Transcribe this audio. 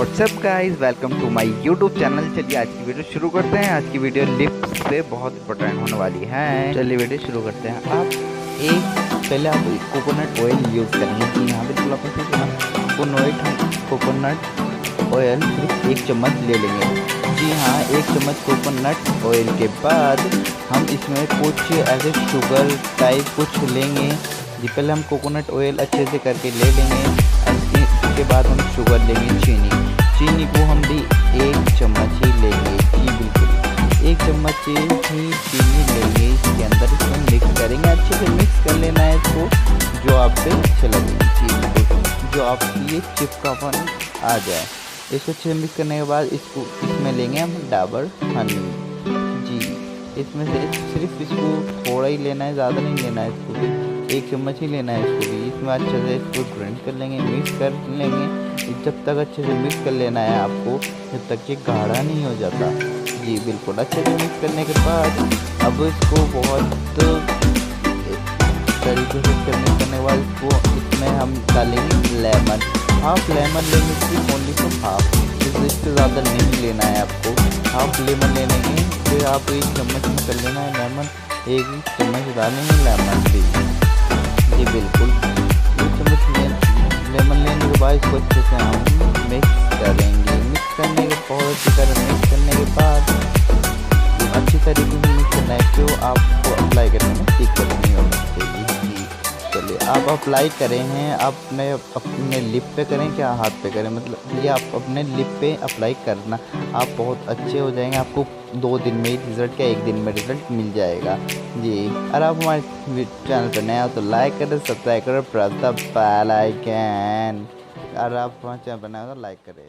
WhatsApp guys, welcome to my YouTube channel. चलिए आज की वीडियो शुरू करते हैं। आज की वीडियो लिप्स पे बहुत इंपॉर्टेंट होने वाली है। चलिए वीडियो शुरू करते हैं। पहले आप कोकोनट ऑयल यूज़ करेंगे। जी हाँ, बिल्कुल आपने सही सुना। कोकोनट ऑयल सिर्फ 1 चम्मच ले लेंगे। जी हाँ, 1 चम्मच कोकोनट ऑयल के बाद हम इसमें कुछ ऐसे शुगर टाइप कुछ लेंगे। जी पहले हम कोकोनट ऑयल अच्छे से करके ले लेंगे। उसके बाद हम शुगर लेंगे, चीनी को हम भी 1 चम्मच ही लेंगे। जी बिल्कुल 1 चम्मच ही चीनी लेंगे। इसके अंदर इसमें मिक्स करेंगे, अच्छे से मिक्स कर लेना है इसको, जो आप पे अच्छे लगेंगे। चीनी को जो आपकी ये चिपकापन आ जाए, इसको अच्छे से मिक्स करने के बाद इसमें लेंगे हम डाबर हनी। जी इसमें से सिर्फ इसको थोड़ा ही लेना है, ज़्यादा नहीं लेना है। इसको भी 1 चम्मच ही लेना है। इसको भी इसमें अच्छे से इसको ग्राइंड कर लेंगे, मिक्स कर लेंगे। जब तक अच्छे से मिक्स कर लेना है आपको, जब तक ये गाढ़ा नहीं हो जाता। जी बिल्कुल अच्छे से मिक्स करने के बाद अब इसको बहुत तरीके से करने के बाद इसमें हम डालेंगे लेमन। हाफ लेमन लेंगे, सिर्फ ओनली तो हाफ, इससे ज़्यादा नहीं लेना है आपको। हाफ लेमन ले लेंगे, फिर आप 1 चम्मच में कर लेना है लेमन। 1 चम्मच डालेंगे लेमन भी। जी बिल्कुल 1 चम्मच लेमन लेने के बाद इसको अच्छे से हम मिक्स करेंगे। मिक्स करने के बहुत अच्छी तरह मिक्स करने के बाद अच्छी तरीके से मिक्स करना है, क्यों आपको अप्लाई करने में दिक्कत नहीं होनी चाहिए। जी चलिए आप अप्लाई करें हैं, आपने अपने लिप पे करें क्या हाथ पे करें, मतलब ये आप अपने लिप पे अप्लाई करना, आप बहुत अच्छे हो जाएंगे। आपको 2 दिन में रिज़ल्ट क्या 1 दिन में रिज़ल्ट मिल जाएगा। जी अगर आप हमारे चैनल पर नए हो तो लाइक करें, सब्सक्राइब करें, प्रेस द बेल आइकन। अगर आप हमारे चैनल पर नए हो तो लाइक करें।